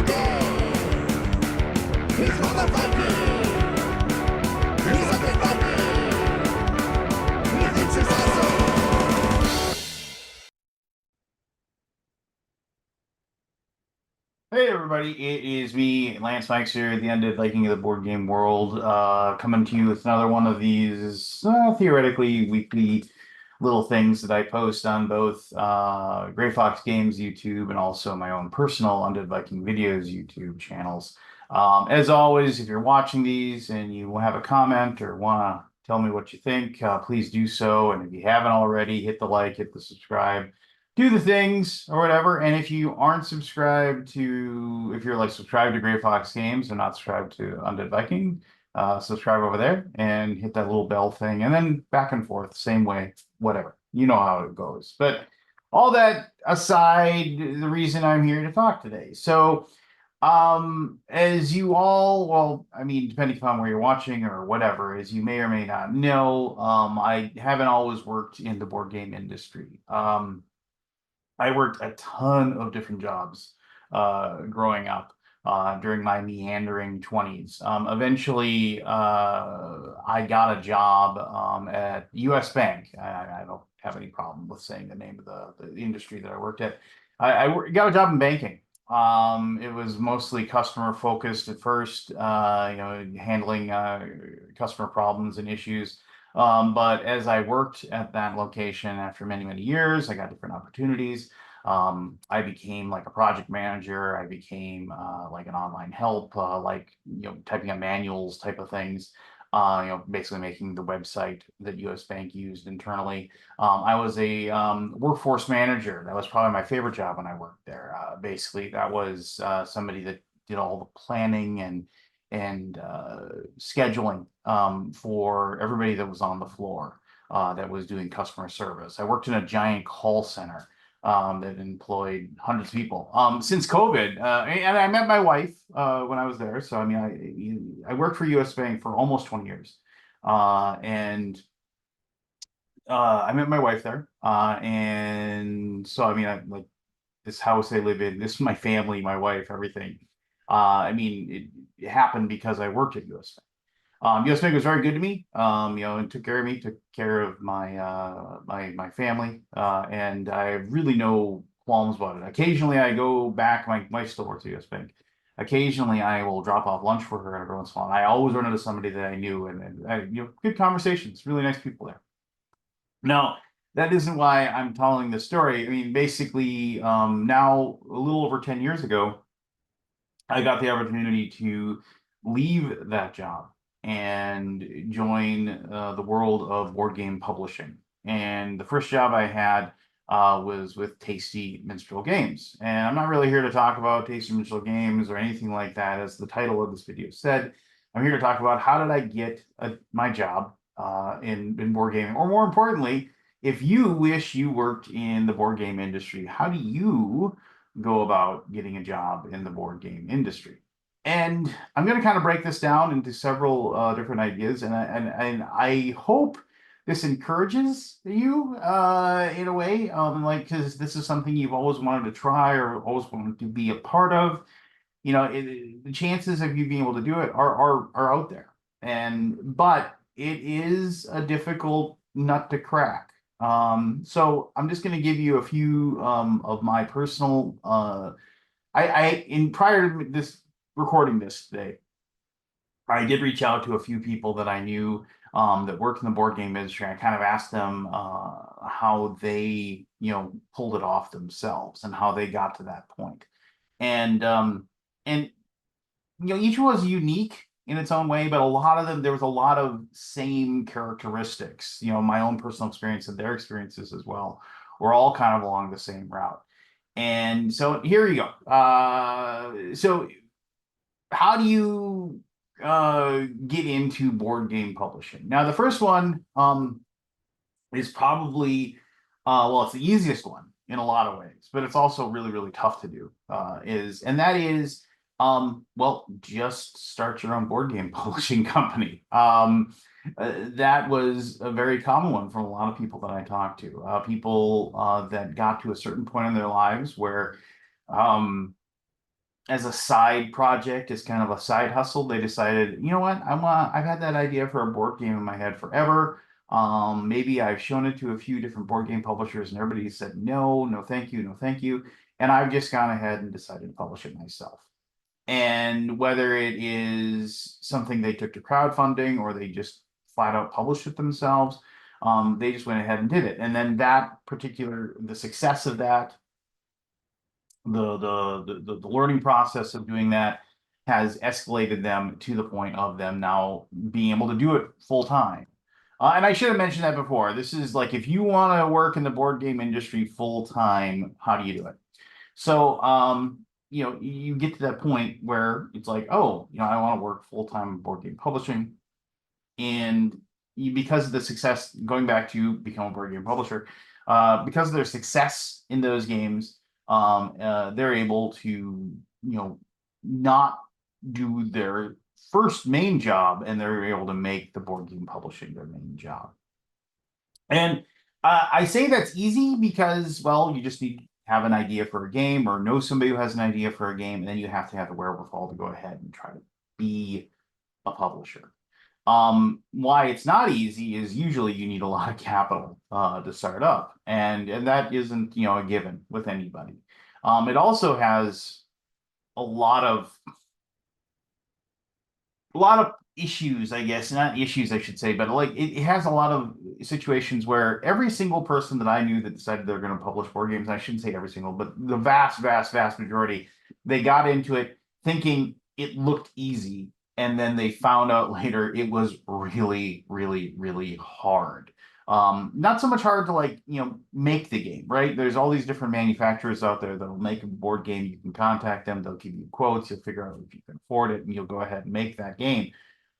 Hey everybody, it is me, Lance Mikes here, the Undead Viking of the board game world, coming to you with another one of these theoretically weekly little things that I post on both Gray Fox Games YouTube and also my own personal Undead Viking Videos YouTube channels. As always, if you're watching these and you have a comment or want to tell me what you think, please do so. And if you haven't already, hit the like, hit the subscribe, do the things or whatever. And if you aren't subscribed to, if you're like subscribed to Gray Fox Games and not subscribed to Undead Viking, subscribe over there and hit that little bell thing, and then back and forth, same way, whatever. You know how it goes. But all that aside, the reason I'm here to talk today. So, as you all, well, I mean, depending upon where you're watching or whatever, as you may or may not know, I haven't always worked in the board game industry. I worked a ton of different jobs growing up during my meandering 20s. Eventually, I got a job at US Bank. I don't have any problem with saying the name of the industry that I worked at. Got a job in banking. It was mostly customer focused at first, handling customer problems and issues. But as I worked at that location after many, many years, I got different opportunities. I became like a project manager. I became like an online help, typing up manuals type of things. Basically making the website that US Bank used internally. I was a workforce manager. That was probably my favorite job when I worked there. Basically, that was somebody that did all the planning and scheduling for everybody that was on the floor that was doing customer service. I worked in a giant call center that employed hundreds of people. Since COVID, and I met my wife when I was there. So I mean, I worked for US Bank for almost 20 years, and I met my wife there. And so I mean, I like this house I live in. This is my family, my wife, everything. I mean, it happened because I worked at US Bank. US Bank was very good to me, and took care of me, took care of my family, and I have really no qualms about it. Occasionally, I go back. My wife still works at US Bank. Occasionally, I will drop off lunch for her every once in a while. I always run into somebody that I knew, and good conversations, really nice people there. Now, that isn't why I'm telling this story. I mean, basically, now a little over 10 years ago, I got the opportunity to leave that job and join the world of board game publishing. And the first job I had was with Tasty Minstrel Games. And I'm not really here to talk about Tasty Minstrel Games or anything like that, as the title of this video said. I'm here to talk about how did I get my job in board gaming, or more importantly, if you wish you worked in the board game industry, how do you go about getting a job in the board game industry? And I'm going to kind of break this down into several different ideas, and I hope this encourages you in a way, because this is something you've always wanted to try or always wanted to be a part of. The chances of you being able to do it are out there, but it is a difficult nut to crack. So I'm just going to give you a few of my personal. In prior to this recording this today, I did reach out to a few people that I knew that worked in the board game industry. I kind of asked them how they, pulled it off themselves and how they got to that point. And each was unique in its own way, but a lot of them, there was a lot of same characteristics. My own personal experience and their experiences as well were all kind of along the same route. And so here you go. So how do you get into board game publishing? Now, the first one is probably, it's the easiest one in a lot of ways, but it's also really, really tough to do, just start your own board game publishing company. That was a very common one from a lot of people that I talked to. People that got to a certain point in their lives where as a side project, as kind of a side hustle, they decided, you know what, I've had that idea for a board game in my head forever. Maybe I've shown it to a few different board game publishers and everybody said, no, no, thank you, no, thank you. And I've just gone ahead and decided to publish it myself. And whether it is something they took to crowdfunding or they just flat out published it themselves, they just went ahead and did it. And then the success of that, the learning process of doing that has escalated them to the point of them now being able to do it full time. And I should have mentioned that before. This is like if you want to work in the board game industry full time, how do you do it? So, you get to that point where it's like, oh, I want to work full time board game publishing, and because of the success, going back to become a board game publisher, because of their success in those games, they're able to, not do their first main job, and they're able to make the board game publishing their main job. And I say that's easy because, well, you just need to have an idea for a game or know somebody who has an idea for a game, and then you have to have the wherewithal to go ahead and try to be a publisher. Why it's not easy is usually you need a lot of capital to start up, and that isn't a given with anybody. It also has a lot of issues, I guess, not issues, I should say, but like it has a lot of situations where every single person that I knew that decided they're going to publish board games, and I shouldn't say every single, but the vast, vast, vast majority, they got into it thinking it looked easy. And then they found out later it was really, really, really hard. Not so much hard to make the game, right? There's all these different manufacturers out there that'll make a board game. You can contact them, they'll give you quotes, you'll figure out if you can afford it, and you'll go ahead and make that game.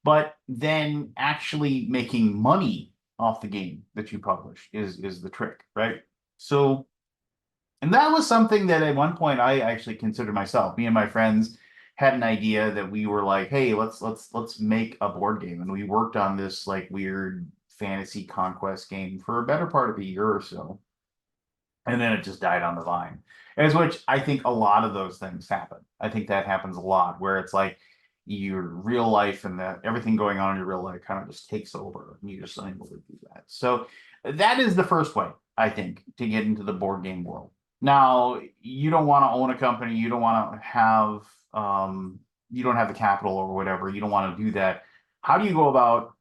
But then actually making money off the game that you publish is the trick, right? So, and that was something that at one point I actually considered myself. Me and my friends had an idea that we were like, hey, let's make a board game. And we worked on this like weird fantasy conquest game for a better part of a year or so. And then it just died on the vine. As which I think a lot of those things happen. I think that happens a lot where it's like your real life and that everything going on in your real life kind of just takes over and you're just unable to do that. So that is the first way, I think, to get into the board game world. Now, you don't want to own a company, you don't want to have you don't have the capital or whatever, you don't want to do that. How do you go about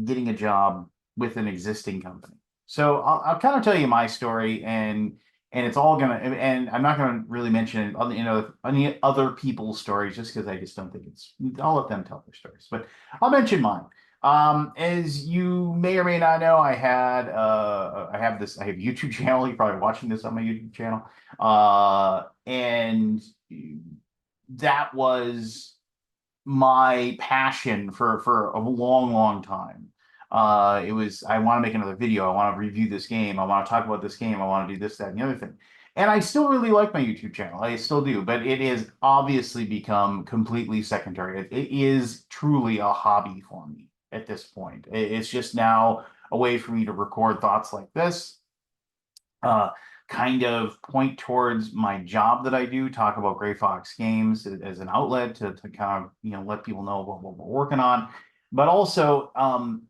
getting a job with an existing company? So I'll kind of tell you my story, and it's all gonna, and I'm not gonna really mention any other people's stories just because I just don't think I'll let them tell their stories, but I'll mention mine. As you may or may not know, I have a YouTube channel. You're probably watching this on my YouTube channel. And that was my passion for a long, long time. It was, I want to make another video. I want to review this game. I want to talk about this game. I want to do this, that, and the other thing. And I still really like my YouTube channel. I still do, but it has obviously become completely secondary. It is truly a hobby for me at this point. It's just now a way for me to record thoughts like this, kind of point towards my job that I do, talk about Gray Fox Games as an outlet to kind of, let people know about what we're working on. But also,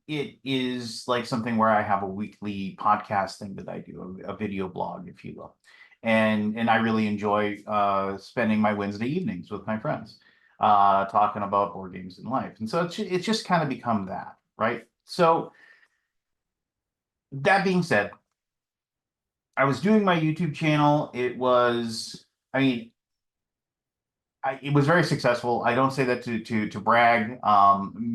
it is like something where I have a weekly podcast thing that I do, a video blog, if you will. And I really enjoy spending my Wednesday evenings with my friends, talking about board games and life. And so it's just kind of become that, right? So that being said, I was doing my YouTube channel. It was, I mean, it was very successful. I don't say that to brag,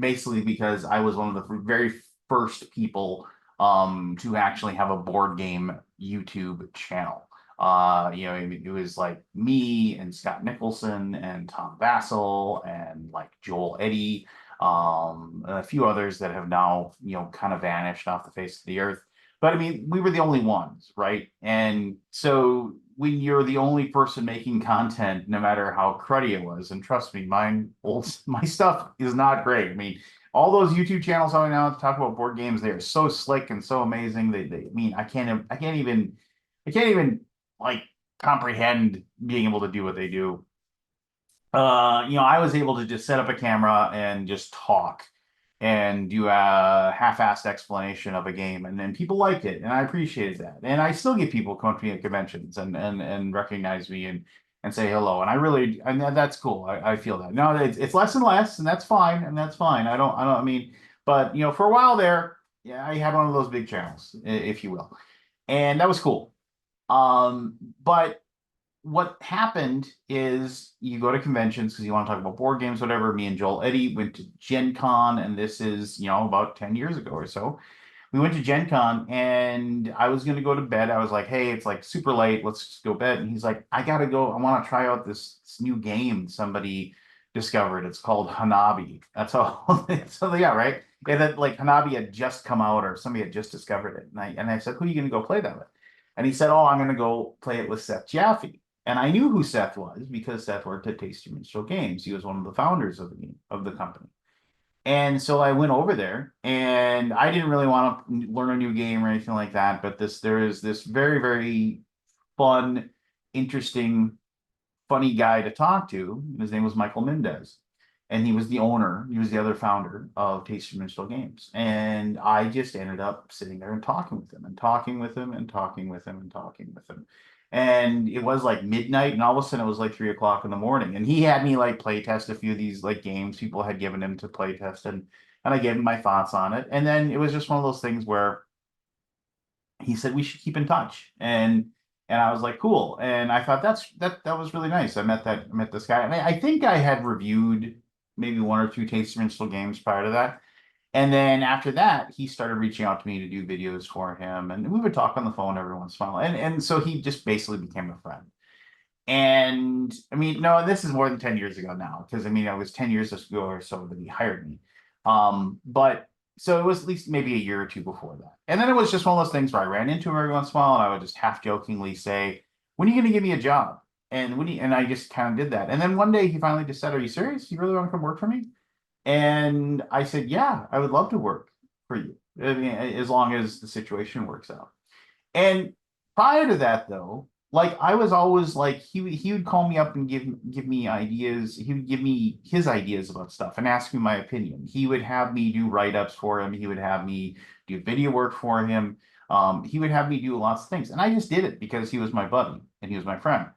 basically because I was one of the very first people to actually have a board game YouTube channel. It was like me and Scott Nicholson and Tom Vassell and like Joel Eddy, a few others that have now, kind of vanished off the face of the earth. But I mean, we were the only ones, right? And so when you're the only person making content, no matter how cruddy it was, and trust me, my stuff is not great. I mean, all those YouTube channels out now to talk about board games, they are so slick and so amazing. I mean, I can't even like comprehend being able to do what they do. I was able to just set up a camera and just talk and do a half-assed explanation of a game, and then people liked it, and I appreciated that. And I still get people come up to me at conventions and recognize me and say hello, and that's cool. I feel that. No, it's less and less, and that's fine, I mean, but for a while there, yeah, I had one of those big channels, if you will, and that was cool. But what happened is you go to conventions because you want to talk about board games, whatever. Me and Joel Eddy went to Gen Con, and this is, about 10 years ago or so. We went to Gen Con and I was going to go to bed. I was like, hey, it's like super late. Let's just go to bed. And he's like, I got to go. I want to try out this new game somebody discovered. It's called Hanabi. That's all. So, yeah, right. And then, like, Hanabi had just come out or somebody had just discovered it. And I said, who are you going to go play that with? And he said, oh, I'm going to go play it with Seth Jaffe. And I knew who Seth was because Seth worked at Tasty Minstrel Games. He was one of the founders of the company. And so I went over there, and I didn't really want to learn a new game or anything like that. But there is this very, very fun, interesting, funny guy to talk to. His name was Michael Mendez. And he was the owner, he was the other founder of Tasty Minstrel Games. And I just ended up sitting there and talking with him and talking with him and talking with him and talking with him. And it was like midnight, and all of a sudden it was like 3 o'clock in the morning. And he had me like play test a few of these like games people had given him to play test, and I gave him my thoughts on it. And then it was just one of those things where he said we should keep in touch. And I was like, cool. And I thought that was really nice. I met this guy. And I think I had reviewed maybe one or two Tasty Minstrel games prior to that. And then after that, he started reaching out to me to do videos for him. And we would talk on the phone every once in a while. And so he just basically became a friend. And I mean, no, this is more than 10 years ago now, because I mean, it was 10 years ago or so that he hired me. But so it was at least maybe a year or two before that. And then it was just one of those things where I ran into him every once in a while, and I would just half jokingly say, when are you going to give me a job? And I just kind of did that. And then one day he finally just said, are you serious? You really want to come work for me? And I said, yeah, I would love to work for you. I mean, as long as the situation works out. And prior to that, though, like I was always like he would call me up and give me ideas. He would give me his ideas about stuff and ask me my opinion. He would have me do write-ups for him. He would have me do video work for him. He would have me do lots of things, and I just did it because he was my buddy and he was my friend.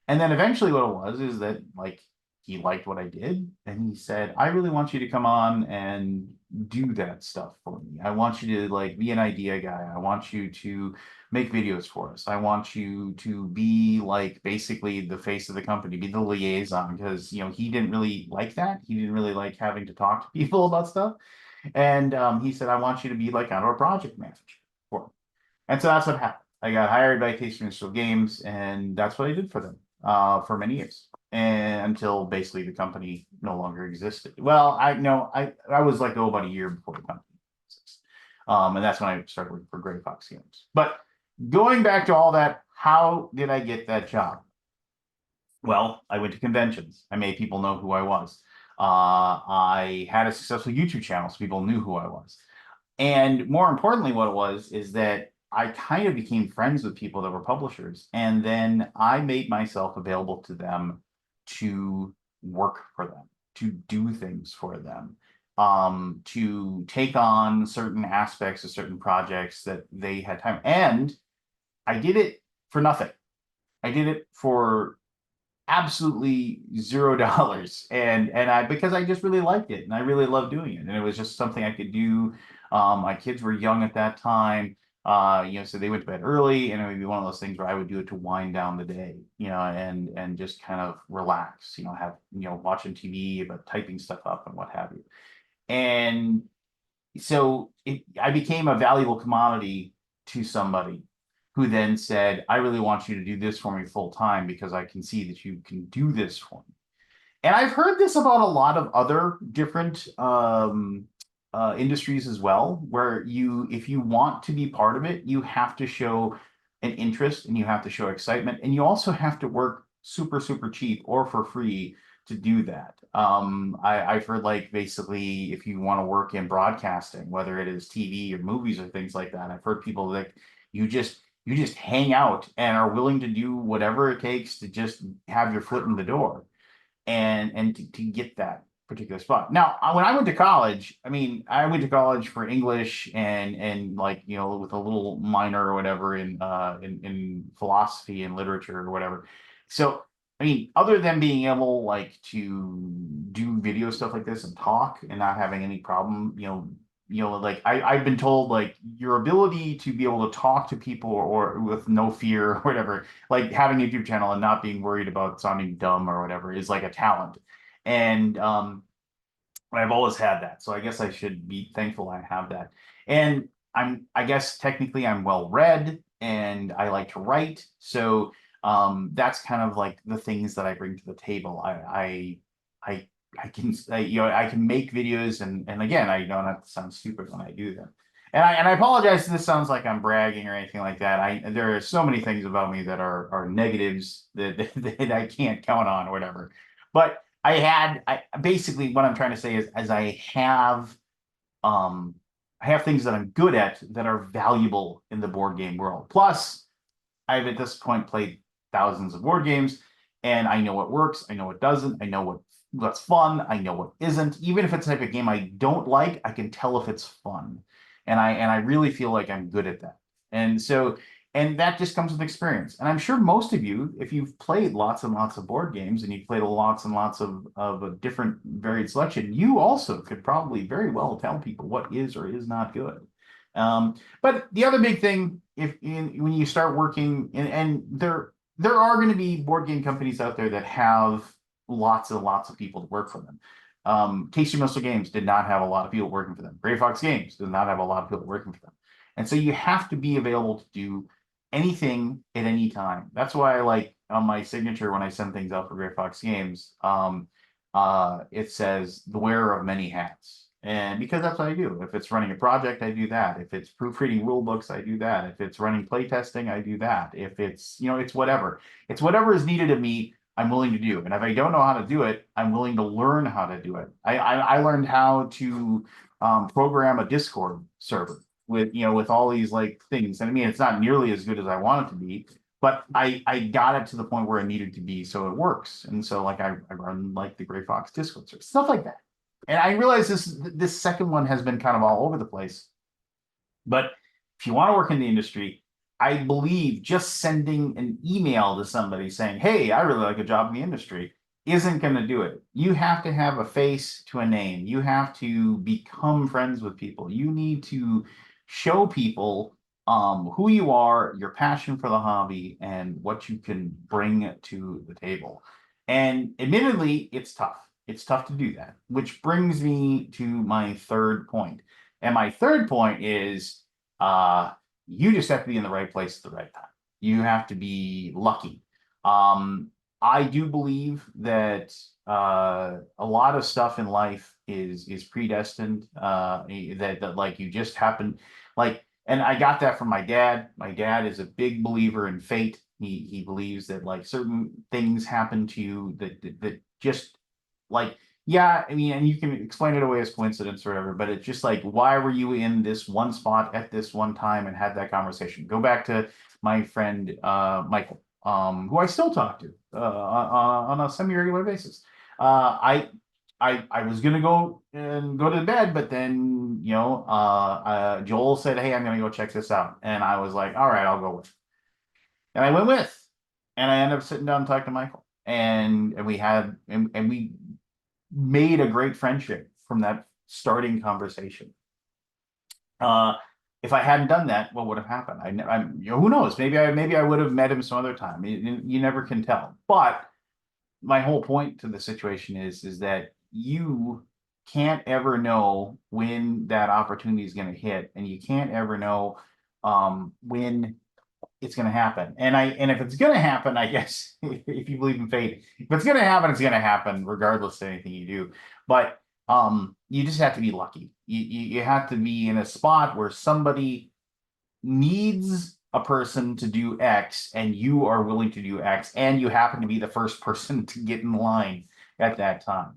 And then eventually, what it was is that like he liked what I did, and he said, "I really want you to come on and do that stuff for me. I want you to like be an idea guy. I want you to make videos for us. I want you to be like basically the face of the company, be the liaison, because he didn't really like that. He didn't really like having to talk to people about stuff. And he said, I want you to be like kind of a project manager for him. And so that's what happened. I got hired by Tasty Minstrel Games, and that's what I did for them for many years. And until basically the company no longer existed. Well, I know I was let go about a year before the company exists. And that's when I started working for Gray Fox Games. But going back to all that, how did I get that job? Well, I went to conventions. I made people know who I was. I had a successful YouTube channel, so people knew who I was. And more importantly, what it was is that I kind of became friends with people that were publishers. And then I made myself available to them to work for them, to do things for them, to take on certain aspects of certain projects that they had time. And I did it for nothing. I did it for absolutely $0. And I because I just really liked it and I really loved doing it. And it was just something I could do. My kids were young at that time. So they went to bed early, and it would be one of those things where I would do it to wind down the day, and just kind of relax, have, watching TV, but typing stuff up and what have you. And so I became a valuable commodity to somebody who then said, I really want you to do this for me full time because I can see that you can do this for me. And I've heard this about a lot of other different industries as well, where if you want to be part of it, you have to show an interest and you have to show excitement. And you also have to work super, super cheap or for free to do that. I've heard like basically if you want to work in broadcasting, whether it is TV or movies or things like that, I've heard people that you just hang out and are willing to do whatever it takes to just have your foot in the door. and to get that particular spot. Now, when I went to college, I mean, I went to college for English and like with a little minor or whatever in philosophy and literature or whatever. So I mean, other than being able like to do video stuff like this and talk and not having any problem, like I've been told like your ability to be able to talk to people or with no fear or whatever, like having a YouTube channel and not being worried about sounding dumb or whatever is like a talent. And I've always had that. So I guess I should be thankful I have that. And I guess technically I'm well read and I like to write. So that's kind of like the things that I bring to the table. I I can I can make videos and again I don't have to sound stupid when I do them. And I apologize if this sounds like I'm bragging or anything like that. There are so many things about me that are negatives that I can't count on or whatever. But I basically what I'm trying to say is as um I have things that I'm good at that are valuable in the board game world. Plus, I've at this point played thousands of board games and I know what works, I know what doesn't, I know what's fun, I know what isn't. Even if it's a type of game I don't like, I can tell if it's fun. And I really feel like I'm good at that. And so and that just comes with experience. And I'm sure most of you, if you've played lots and lots of board games and you've played lots and lots of a different varied selection, you also could probably very well tell people what is or is not good. But the other big thing, when you start working, and there are going to be board game companies out there that have lots and lots of people to work for them. Tasty Missile Games did not have a lot of people working for them. Gray Fox Games did not have a lot of people working for them. And so you have to be available to do anything at any time. That's why I like on my signature when I send things out for Gray Fox Games, it says the wearer of many hats. And because that's what I do. If it's running a project, I do that. If it's proofreading rule books, I do that. If it's running playtesting, I do that. If it's, it's whatever. It's whatever is needed of me, I'm willing to do. And if I don't know how to do it, I'm willing to learn how to do it. I learned how to program a Discord server with all these like things. And I mean, it's not nearly as good as I want it to be, but I got it to the point where it needed to be so it works. And so like I run like the Gray Fox Discord server, stuff like that. And I realize this second one has been kind of all over the place. But if you want to work in the industry, I believe just sending an email to somebody saying, "Hey, I really like a job in the industry," isn't going to do it. You have to have a face to a name. You have to become friends with people. You need to show people who you are, your passion for the hobby, and what you can bring to the table. And admittedly, it's tough. It's tough to do that, which brings me to my third point. And my third point is you just have to be in the right place at the right time. You have to be lucky. I do believe that a lot of stuff in life is predestined. That like you just happen like, and I got that from my dad. My dad is a big believer in fate. He believes that like certain things happen to you that just like yeah, I mean, and you can explain it away as coincidence or whatever, but it's just like, why were you in this one spot at this one time and had that conversation? Go back to my friend Michael, who I still talk to on a semi-regular basis. I was gonna go and go to bed, but then Joel said, "Hey, I'm gonna go check this out," and I was like, "All right, I'll go with." And I went with, and I ended up sitting down and talking to Michael, and we had and we made a great friendship from that starting conversation. If I hadn't done that, what would have happened? who knows? Maybe I would have met him some other time. You never can tell. But my whole point to the situation is that you can't ever know when that opportunity is going to hit, and you can't ever know when it's going to happen. And if it's going to happen, I guess if you believe in fate, if it's going to happen, it's going to happen regardless of anything you do. But you just have to be lucky. You have to be in a spot where somebody needs a person to do X and you are willing to do X and you happen to be the first person to get in line at that time.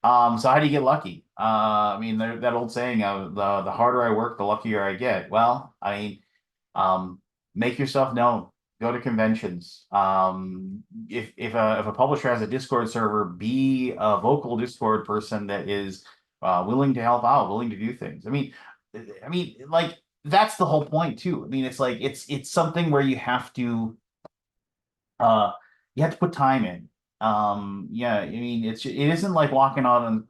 So how do you get lucky? I mean, that old saying of the harder I work, the luckier I get. Well, I mean, make yourself known. Go to conventions. If a publisher has a Discord server, be a vocal Discord person that is willing to help out, willing to do things. Like that's the whole point too. I mean, it's like it's something where uh you have to put time in. Yeah, I mean it isn't like walking out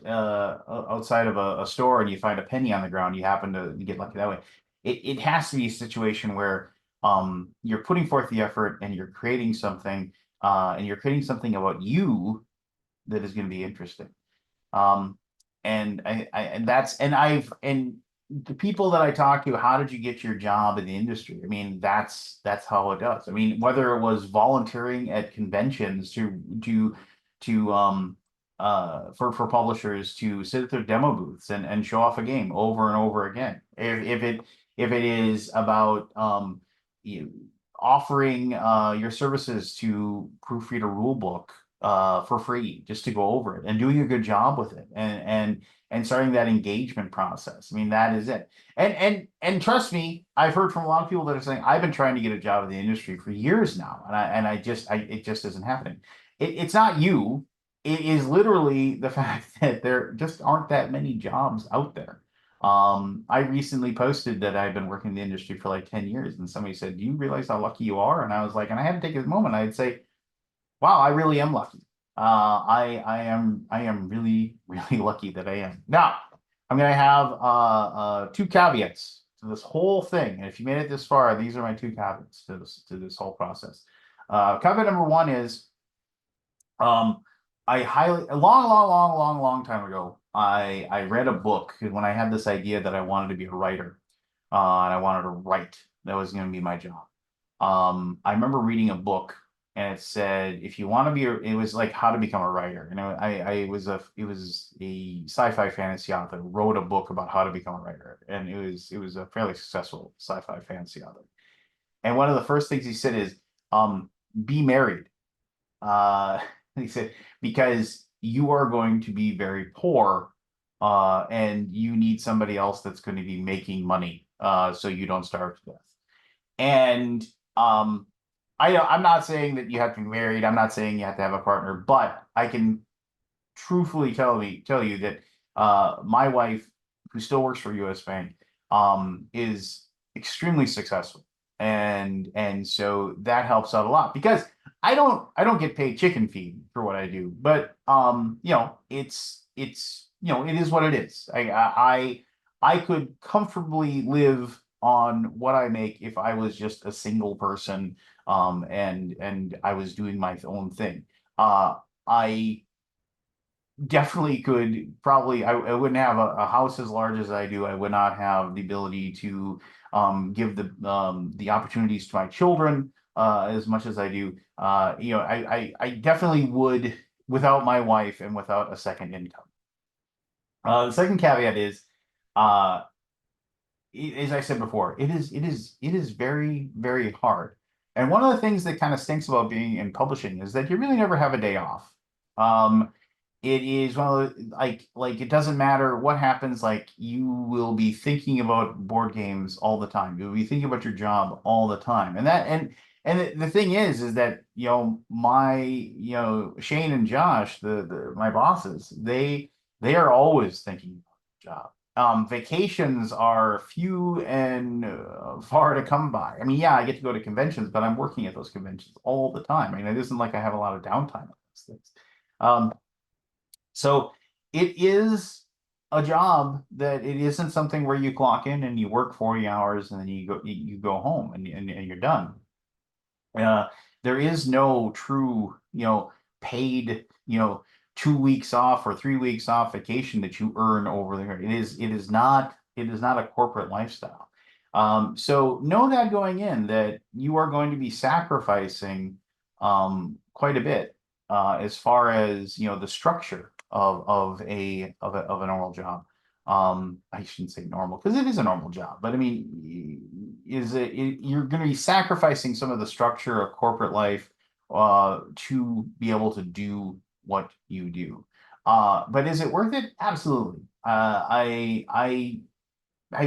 outside of a store and you find a penny on the ground, you happen to get lucky that way. It has to be a situation where you're putting forth the effort and you're creating something and you're creating something about you that is going to be interesting. Um, and that's and the people that I talk to, how did you get your job in the industry? I mean, that's how it does. I mean, whether it was volunteering at conventions to for publishers to sit at their demo booths and show off a game over and over again. If it is about you offering your services to proofread a rule book for free just to go over it and doing a good job with it and starting that engagement process. I mean, that is it. And trust me, I've heard from a lot of people that are saying I've been trying to get a job in the industry for years now, and it just isn't happening. It's not you. It is literally the fact that there just aren't that many jobs out there. I recently posted that I've been working in the industry for like 10 years, and somebody said, "Do you realize how lucky you are?" And I was like, and I had to take a moment. I'd say, wow, I really am lucky. I am really really lucky that I am. Now, I'm gonna have two caveats to this whole thing. And if you made it this far, these are my two caveats to this whole process. Caveat number one is I highly a long time ago, I read a book when I had this idea that I wanted to be a writer, and I wanted to write. That was going to be my job. I remember reading a book, and it said if you want to be, it was like how to become a writer. And I was it was a sci-fi fantasy author wrote a book about how to become a writer, and it was a fairly successful sci-fi fantasy author. And one of the first things he said is, be married. Uh, he said, because you are going to be very poor, and you need somebody else that's going to be making money, so you don't starve to death. And I'm not saying that you have to be married. I'm not saying you have to have a partner, but I can truthfully tell you that my wife, who still works for U.S. Bank, is extremely successful, and so that helps out a lot because I don't get paid chicken feed for what I do, but it is what it is. I could comfortably live on what I make if I was just a single person, and I was doing my own thing. I definitely could probably I wouldn't have a house as large as I do. I would not have the ability to give the opportunities to my children as much as I do. I definitely would without my wife and without a second income. The second caveat is, uh, as I said before, it is very very hard. And one of the things that kind of stinks about being in publishing is that you really never have a day off. Um, it is one of the like it doesn't matter what happens, like you will be thinking about board games all the time. You'll be thinking about your job all the time. And the thing is that my Shane and Josh, my bosses, they are always thinking about the job. Vacations are few and far to come by. I mean, yeah, I get to go to conventions, but I'm working at those conventions all the time. I mean, it isn't like I have a lot of downtime on those things. Um, so it is a job that it isn't something where you clock in and you work 40 hours and then you go home and you're done. Uh, there is no true, paid, 2 weeks off or 3 weeks off vacation that you earn over there. It is not a corporate lifestyle. So know that going in that you are going to be sacrificing quite a bit as far as the structure of a normal job. I shouldn't say normal because it is a normal job, but I mean, you're going to be sacrificing some of the structure of corporate life to be able to do what you do. But is it worth it? Absolutely. I've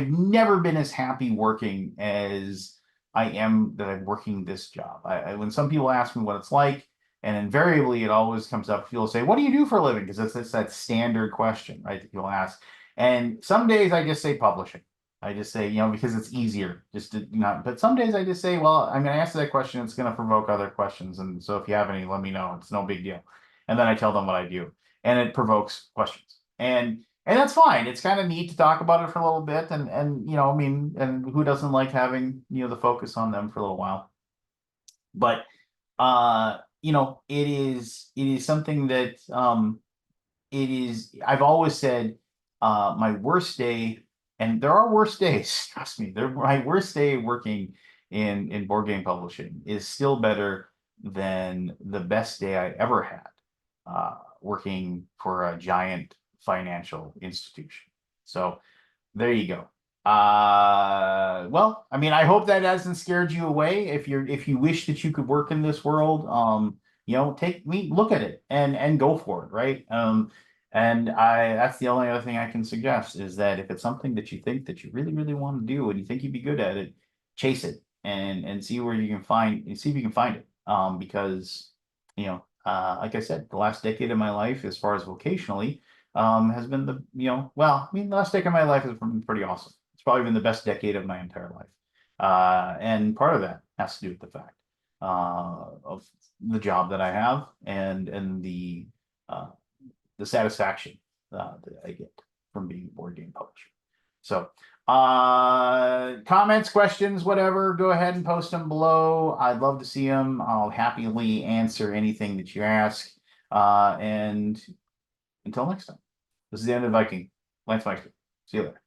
never been as happy working as I am that I'm working this job. When some people ask me what it's like, and invariably it always comes up, people say, "What do you do for a living?" Because it's that standard question, right? That people ask. And some days I just say publishing. I just say, because it's easier just to not, but some days I just say, well, I'm going to answer that question. It's going to provoke other questions. And so if you have any, let me know. It's no big deal. And then I tell them what I do and it provokes questions. And that's fine. It's kind of neat to talk about it for a little bit. And, I mean, and who doesn't like having, the focus on them for a little while. But, it is something that, I've always said, my worst day, and there are worse days, trust me, my worst day working in board game publishing is still better than the best day I ever had, working for a giant financial institution. So there you go. Well, I mean, I hope that hasn't scared you away. If you wish that you could work in this world, look at it and go for it, right? And that's the only other thing I can suggest is that if it's something that you think that you really, really want to do and you think you'd be good at it, chase it and see where you can see if you can find it. Because, like I said, the last decade of my life, as far as vocationally, has been the last decade of my life has been pretty awesome. It's probably been the best decade of my entire life. And part of that has to do with the fact of the job that I have and the satisfaction that I get from being a board game publisher. So, comments, questions, whatever, go ahead and post them below. I'd love to see them. I'll happily answer anything that you ask. And until next time, this is the end of Viking. Lance Meister. See you later.